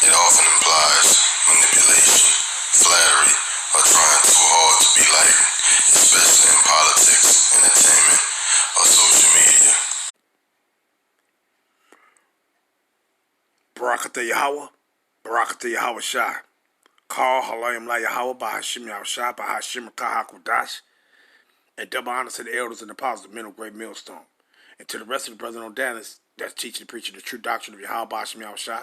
It often implies manipulation, flattery, or trying too hard to be liked, especially in politics, entertainment, or social media. Barakatah Yahweh, Barakatah Yahweh Shai. Call Halayim La Yahweh by Hashem Yahweh Shai by Hashem Kahakudash. And double honor to the elders and apostles of men of great millstone. And to the rest of the brethren on Dallas that's teaching and preaching the true doctrine of Yahweh by Hashem Yahweh Shai.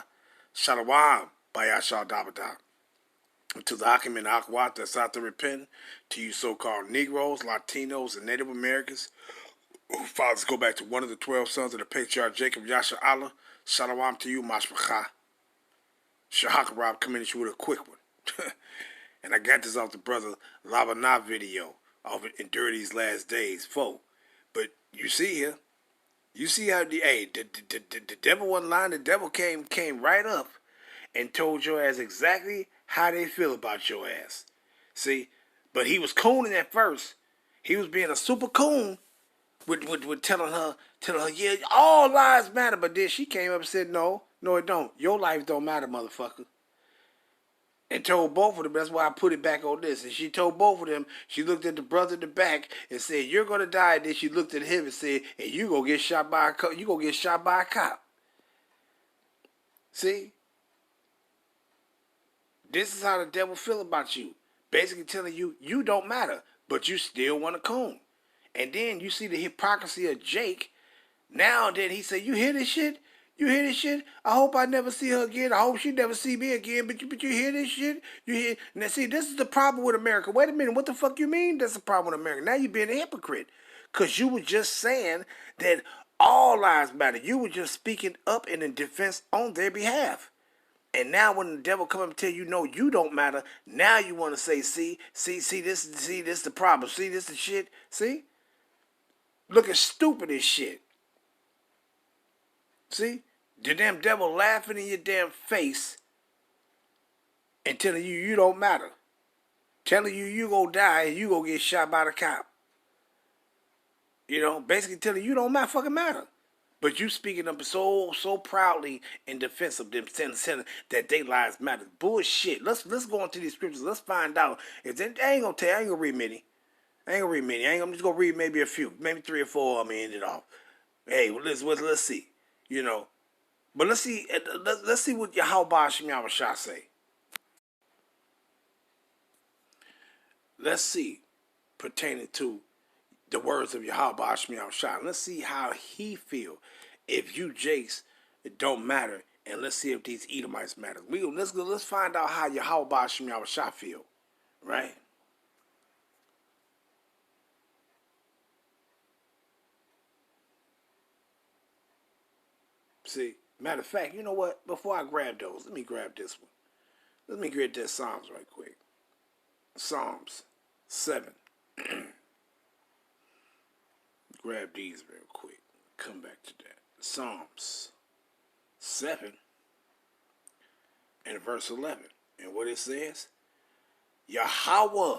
Shalom by Yahshua Dabadah. And to the Akim and Akwat that's out there repenting, to you so-called Negroes, Latinos, and Native Americans, whose fathers go back to one of the 12 sons of the patriarch Jacob Yasha Allah, Shalom to you, Mashpachah. Shahakarab coming at you with a quick one. And I got this off the brother Labanah video of it Endure These Last Days, folk. But you see here, you see how the devil wasn't lying. The devil came right up and told your ass exactly how they feel about your ass. See? But he was cooning at first. He was being a super coon with telling her, yeah, all lives matter. But then she came up and said, no, it don't. Your life don't matter, motherfucker. And told both of them, that's why I put it back on this. And she told both of them, she looked at the brother in the back and said, you're going to die. And then she looked at him and said, and you going to get shot by a cop. You going to get shot by a cop. See? This is how the devil feel about you. Basically telling you, you don't matter, but you still want to coon. And then you see the hypocrisy of Jake. Now then he said, you hear this shit? You hear this shit? I hope I never see her again. I hope she never see me again. But you hear this shit? You hear? Now see, this is the problem with America. Wait a minute. What the fuck you mean that's the problem with America? Now you're being a hypocrite. Because you were just saying that all lives matter. You were just speaking up and in defense on their behalf. And now when the devil come up and tell you, no, you don't matter, now you want to say, see, this the problem. See, this the shit. See? Looking stupid as shit. See? The damn devil laughing in your damn face and telling you you don't matter. Telling you gonna die and you gonna get shot by the cop. You know, basically telling you don't fucking matter. But you speaking up so proudly in defense of them, saying that their lives matter. Bullshit. Let's go into these scriptures. Let's find out. If they, I ain't gonna tell you, I ain't gonna read many. I'm just gonna read maybe a few, maybe 3 or 4. I'm gonna end it off. Hey, well, let's see. You know, but let's see what Yahweh Shem Yahweh Shah say. Let's see pertaining to the words of Yahweh Shem Yahweh Shah. Let's see how he feel. If you Jakes, it don't matter, and let's see if these Edomites matter. Let's find out how Yahweh Shem Yahweh Shah feel, right? See, matter of fact, you know what? Before I grab those, let me grab this one. Let me grab that Psalms right quick. Psalms 7. Grab these real quick. Come back to that. Psalms 7 and verse 11. And what it says? Yahweh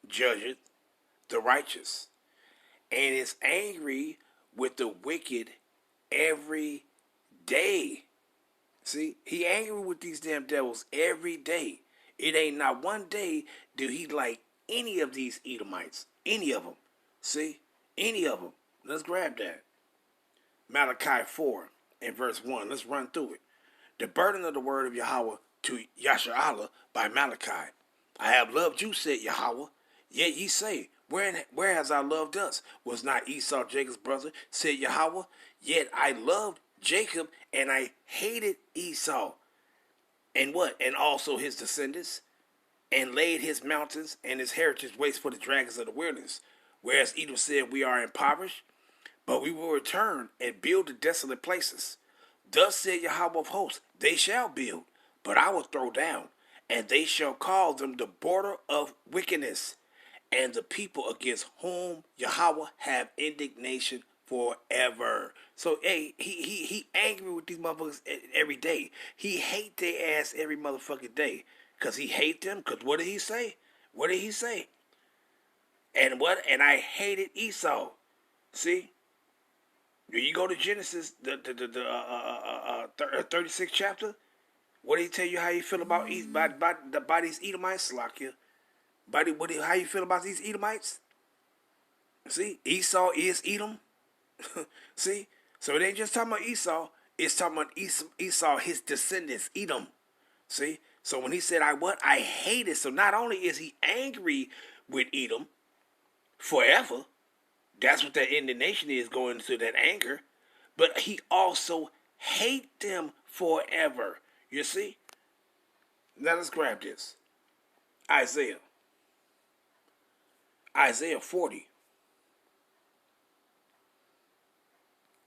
judgeth the righteous and is angry with the wicked every day. See, he angry with these damn devils every day. It ain't not one day do he like any of these Edomites. Any of them. See? Any of them. Let's grab that. Malachi 4 and verse 1. Let's run through it. The burden of the word of Yahweh to Yasharallah by Malachi. I have loved you, said Yahweh. Yet ye say, where has I loved us? Was not Esau Jacob's brother, said Yahweh? Yet I loved Jacob and I hated Esau. And what? And also his descendants. And laid his mountains and his heritage waste for the dragons of the wilderness. Whereas Edom said, we are impoverished, but we will return and build the desolate places. Thus said Yahweh of hosts, they shall build, but I will throw down, and they shall call them the border of wickedness, and the people against whom Yahweh have indignation forever. So, hey, he angry with these motherfuckers every day. He hate their ass every motherfucking day. Because he hate them. Because what did he say? What did he say? And what? And I hated Esau. See? When you go to Genesis, the 36th chapter, What did he tell you how you feel about by these Edomites, Slakia? How you feel about these Edomites? See, Esau is Edom. See, so it ain't just talking about Esau. It's talking about Esau, his descendants, Edom. See, so when he said, I hate it. So not only is he angry with Edom forever, that's what that indignation is, going to that anger, but he also hate them forever. You see? Now let's grab this. Isaiah 40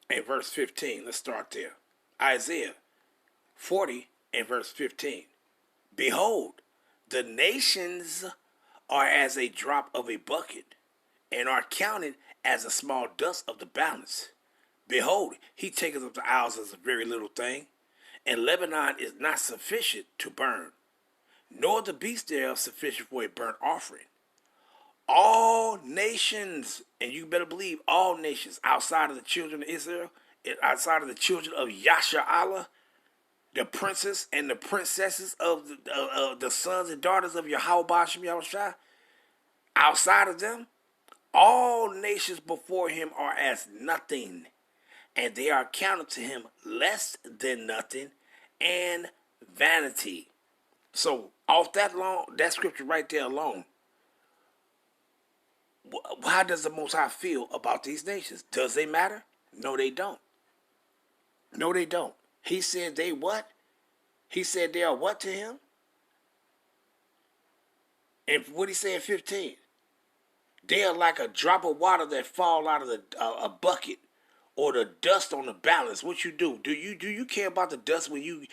and verse 15. Let's start there. Isaiah 40 and verse 15. Behold, the nations are as a drop of a bucket, and are counted as a small dust of the balance. Behold, he taketh up the isles as a very little thing, and Lebanon is not sufficient to burn, nor the beast thereof sufficient for a burnt offering. All nations, and you better believe all nations outside of the children of Israel, outside of the children of Yasharallah, the princes and the princesses of the sons and daughters of Yahweh Ba'ashem Yahushua, outside of them, all nations before him are as nothing, and they are counted to him less than nothing and vanity. So off that scripture right there alone, how does the Most High feel about these nations? Does they matter? No, they don't. No, they don't. He said they what? He said they are what to him? And what he say in 15? They are like a drop of water that fall out of a bucket, or the dust on the balance. What you do? Do you care about the dust when you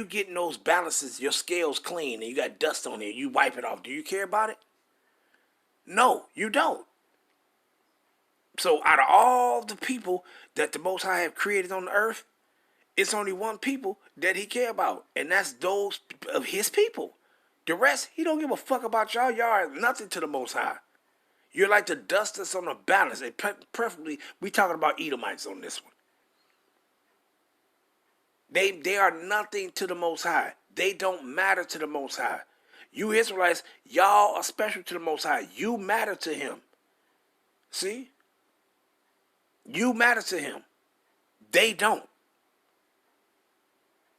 getting those balances, your scales clean and you got dust on it, you wipe it off? Do you care about it? No, you don't. So out of all the people that the Most High have created on the earth, it's only one people that he care about, and that's those of his people. The rest, he don't give a fuck about y'all. Y'all are nothing to the Most High. You're like the dust that's on the balance. And preferably, we talking about Edomites on this one. They are nothing to the Most High. They don't matter to the Most High. You Israelites, y'all are special to the Most High. You matter to him. See? You matter to him. They don't.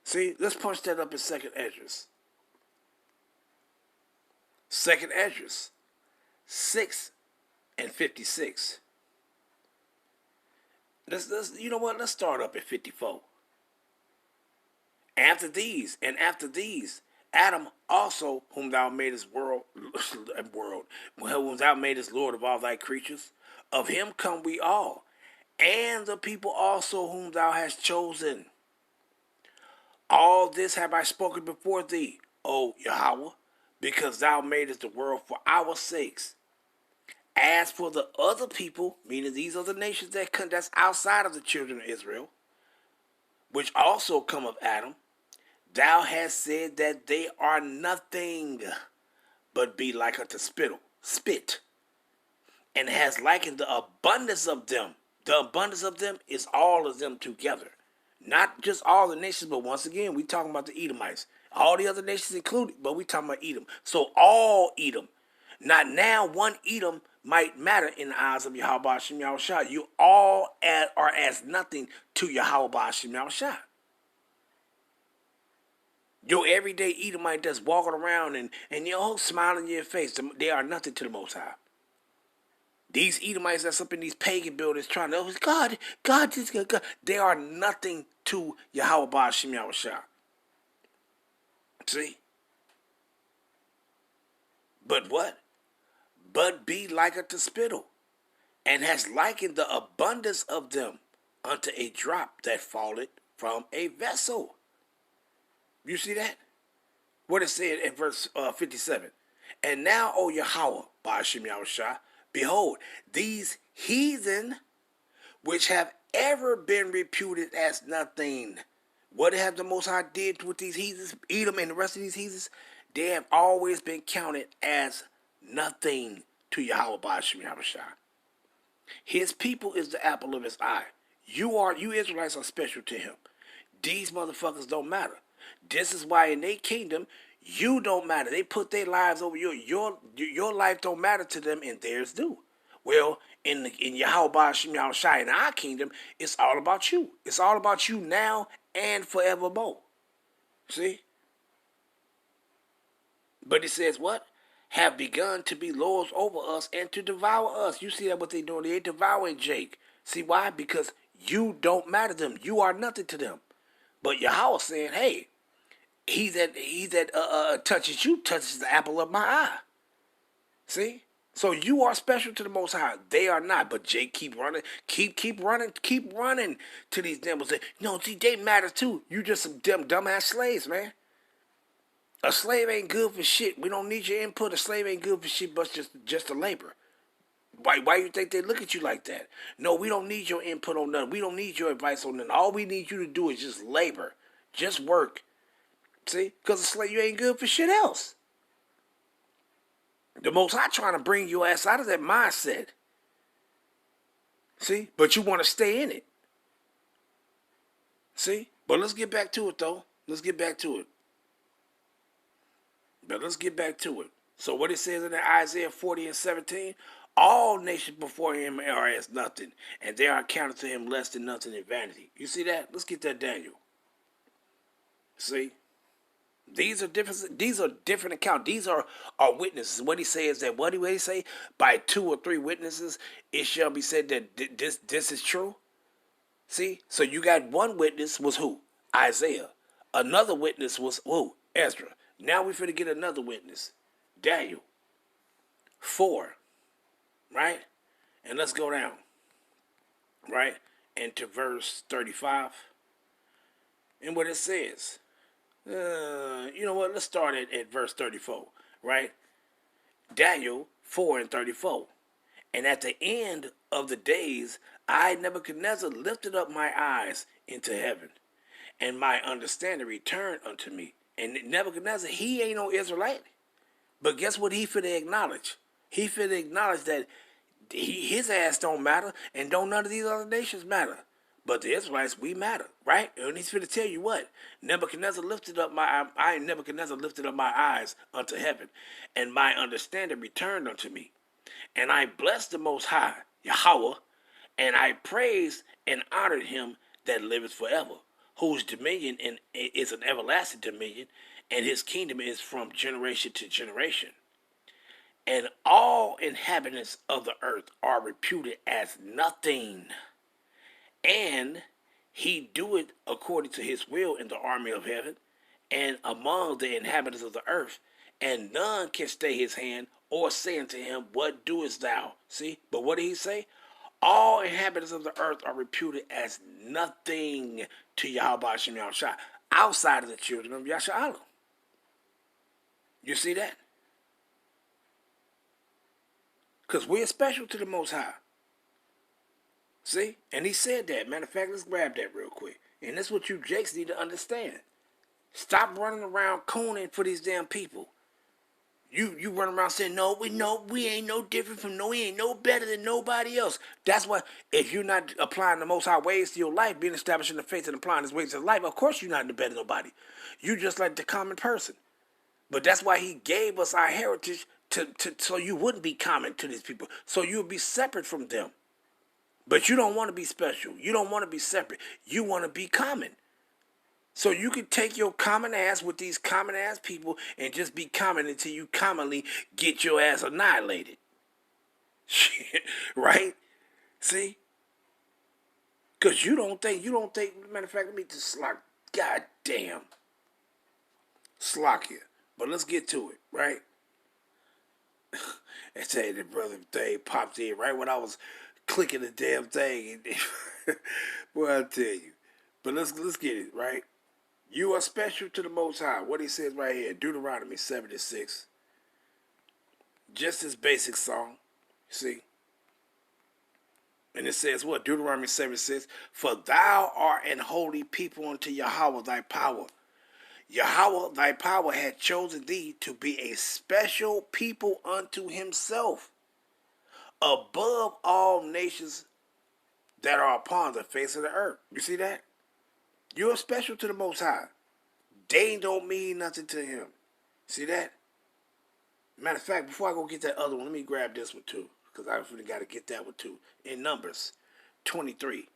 See, let's punch that up in Second Esdras. Second Esdras 6 and 56. You know what? Let's start up at 54. After these, Adam also, whom thou madest whom thou madest Lord of all thy creatures, of him come we all, and the people also whom thou hast chosen. All this have I spoken before thee, O Yahweh, because thou madest the world for our sakes. As for the other people, meaning these other nations that's outside of the children of Israel, which also come of Adam, thou hast said that they are nothing, but be like unto spit, and has likened the abundance of them. The abundance of them is all of them together. Not just all the nations, but once again, we talking about the Edomites. All the other nations included, but we talking about Edom. So all Edom. Not now one Edom might matter in the eyes of Yahweh Ba'ashem Yahushua. You all are as nothing to Yahweh Ba'ashem Yahushua. Your everyday Edomite that's walking around and smiling in your face, they are nothing to the Most High. These Edomites that's up in these pagan buildings trying to, God, God, they are nothing to Yahweh Ba'ashem Yahushua. See? But what? But be like unto spittle, and has likened the abundance of them unto a drop that falleth from a vessel. You see that? What it said in verse 57. And now, O Yahweh, Ba'ashem Yahushua, behold, these heathen, which have ever been reputed as nothing. What have the Most High did with these heathens, Edom and the rest of these heathens? They have always been counted as nothing to Yahweh Ba'ashem Yahushua. His people is the apple of his eye. You Israelites are special to him. These motherfuckers don't matter. This is why in their kingdom, you don't matter. They put their lives over your life don't matter to them, and theirs do. Well, in Yahweh Shem Yahushai, in our kingdom, it's all about you. It's all about you now and forevermore. See? But it says what? Have begun to be lords over us and to devour us. You see that what they doing? They're devouring Jake. See why? Because you don't matter to them. You are nothing to them. But Yahweh saying, hey, he that touches you touches the apple of my eye. See? So you are special to the Most High. They are not. But Jake keep running, keep running to these devils. No, see, they matter too. You just some dumbass slaves, man. A slave ain't good for shit. We don't need your input. A slave ain't good for shit, but just a labor. Why you think they look at you like that? No, we don't need your input on nothing. We don't need your advice on nothing. All we need you to do is just labor. Just work. See? Because a slave, you ain't good for shit else. The Most High trying to bring your ass out of that mindset. See? But you want to stay in it. See? But let's get back to it, though. Let's get back to it. So what it says in Isaiah 40 and 17, all nations before him are as nothing, and they are counted to him less than nothing in vanity. You see that? Let's get that Daniel. See? These are different accounts. These are witnesses. What he says that what he say? By 2 or 3 witnesses, it shall be said that this is true. See? So you got one witness was who? Isaiah. Another witness was who? Ezra. Now we finna get another witness. Daniel. 4. Right? And let's go down. Right? Into verse 35. And what it says. You know what? Let's start at verse 34. Right? Daniel 4 and 34. And at the end of the days, I, Nebuchadnezzar, lifted up my eyes into heaven, and my understanding returned unto me. And Nebuchadnezzar, he ain't no Israelite. But guess what he finna acknowledge? He finna acknowledge that his ass don't matter, and don't none of these other nations matter. But the Israelites, we matter, right? And he's finna tell you what. Nebuchadnezzar lifted up my eyes unto heaven, and my understanding returned unto me. And I blessed the Most High, Yahweh, and I praised and honored him that liveth forever, whose dominion is an everlasting dominion, and his kingdom is from generation to generation. And all inhabitants of the earth are reputed as nothing. And he doeth according to his will in the army of heaven, and among the inhabitants of the earth, and none can stay his hand or say unto him, what doest thou? See, but what did he say? All inhabitants of the earth are reputed as nothing to Yahweh Shem Yahushai, outside of the children of Yasha'Allah. You see that? Because we're special to the Most High. See? And he said that. Matter of fact, let's grab that real quick. And that's what you Jakes need to understand. Stop running around cooning for these damn people. You run around saying, we ain't no different from we ain't no better than nobody else. That's why if you're not applying the Most High ways to your life, being established in the faith and applying his ways to life, of course you're not better than nobody. You just like the common person. But that's why he gave us our heritage to so you wouldn't be common to these people. So you would be separate from them. But you don't want to be special. You don't want to be separate. You want to be common. So you can take your common ass with these common ass people and just be common until you commonly get your ass annihilated. Shit, right? See? Because you don't think, matter of fact, let me just God damn. Slock here. But let's get to it, right? I tell you, the brother thing popped in right when I was clicking the damn thing. Boy, I'll tell you. But let's get it, right? You are special to the Most High. What he says right here, Deuteronomy 76. Just this basic song, see? And it says what? Deuteronomy 76. For thou art an holy people unto Yahweh thy power. Yahweh thy power had chosen thee to be a special people unto himself, above all nations that are upon the face of the earth. You see that? You're special to the Most High. They don't mean nothing to him. See that? Matter of fact, before I go get that other one, let me grab this one too, because I really got to get that one too. In Numbers 23,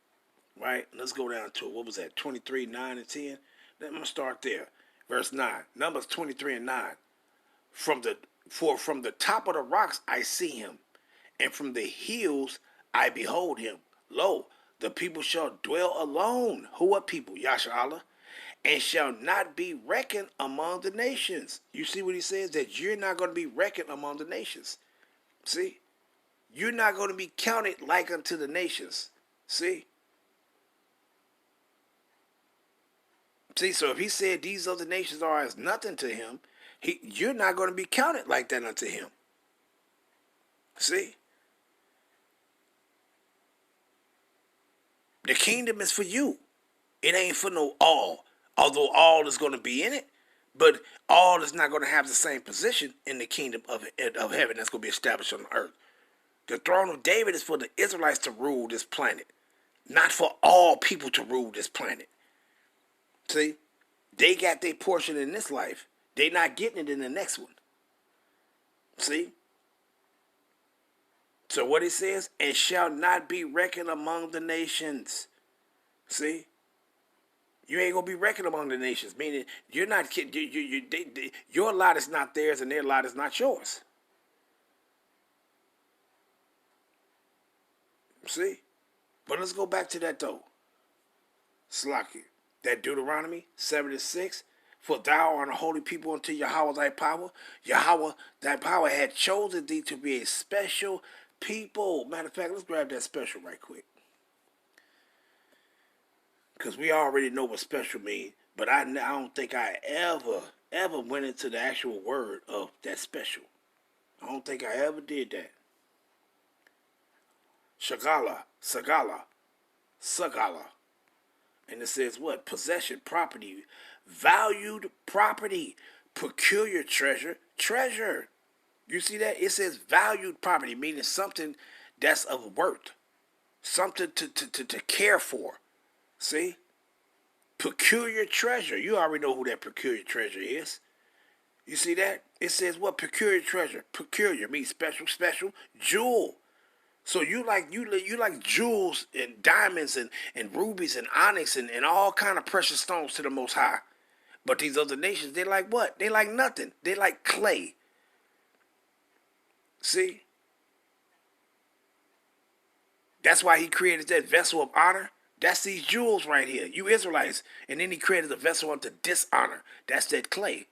right? Let's go down to, what was that, 23, 9 and 10? I'm going to start there. Verse 9, Numbers 23 and 9. From the top of the rocks I see him, and from the hills I behold him. Lo, the people shall dwell alone. Who are people? Yasha Allah. And shall not be reckoned among the nations. You see what he says? That you're not going to be reckoned among the nations. See? You're not going to be counted like unto the nations. See? See, so if he said these other nations are as nothing to him, you're not going to be counted like that unto him. See? The kingdom is for you. It ain't for no all. Although all is going to be in it, but all is not going to have the same position in the kingdom of heaven that's going to be established on the earth. The throne of David is for the Israelites to rule this planet, not for all people to rule this planet. See, they got their portion in this life. They're not getting it in the next one. See? So what it says, and shall not be reckoned among the nations. See? You ain't gonna be reckoned among the nations, meaning you're not your lot is not theirs and their lot is not yours. See? But let's go back to that though. Slaki. That Deuteronomy 76. For thou art a holy people unto Yahweh thy power. Yahweh thy power had chosen thee to be a special people. Matter of fact, let's grab that special right quick. Because we already know what special means, but I don't think I ever went into the actual word of that special. I don't think I ever did that. Sagala. And it says what? Possession, property, valued property, peculiar treasure. You see that? It says valued property, meaning something that's of worth, something to care for. See? Peculiar treasure. You already know who that peculiar treasure is. You see that? It says what? Peculiar treasure. Peculiar means special. Jewel. So you like jewels and diamonds and rubies and onyx and all kind of precious stones to the Most High. But these other nations, they like what? They like nothing. They like clay. See? That's why he created that vessel of honor. That's these jewels right here, you Israelites. And then he created a vessel unto dishonor. That's that clay.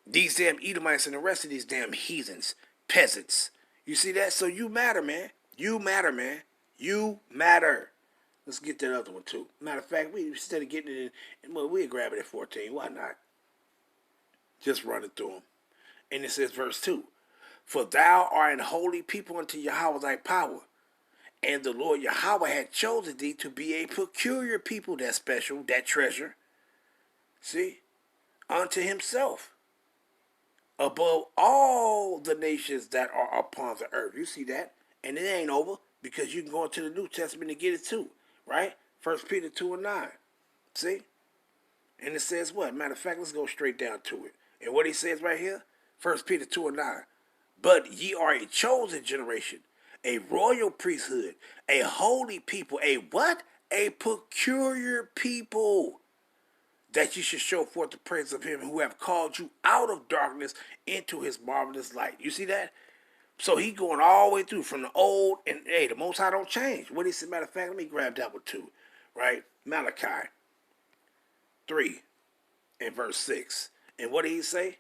These damn Edomites and the rest of these damn heathens, peasants. You see that? So you matter, man. You matter, man. You matter. Let's get that other one, too. Matter of fact, instead of getting it in, well, we'll grab it at 14. Why not? Just run it through them. And it says, verse 2. For thou art an holy people unto Yahweh thy power. And the Lord Yahweh had chosen thee to be a peculiar people, that special, that treasure. See? Unto himself. Above all the nations that are upon the earth. You see that? And it ain't over, because you can go into the New Testament and get it too. Right? 1 Peter 2 and 9. See? And it says what? Matter of fact, let's go straight down to it. And what he says right here? 1 Peter 2 and 9. But ye are a chosen generation, a royal priesthood, a holy people, a what? A peculiar people, that you should show forth the praise of him who have called you out of darkness into his marvelous light. You see that? So he going all the way through from the old, and hey, the Most High don't change. What he said, matter of fact, let me grab that one too. Right? Malachi 3 and verse 6. And what did he say?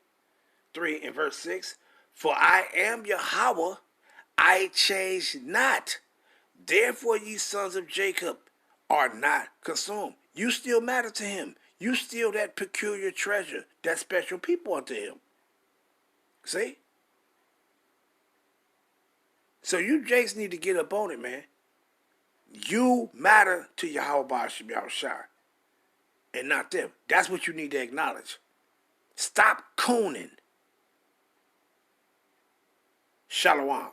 3 and verse 6. For I am Yahweh, I change not. Therefore ye sons of Jacob are not consumed. You still matter to him. You still that peculiar treasure, that special people unto him. See? So you Jakes need to get up on it, man. You matter to Yahweh Ba'ashim Yahushua, and not them. That's what you need to acknowledge. Stop cooning. Shalom.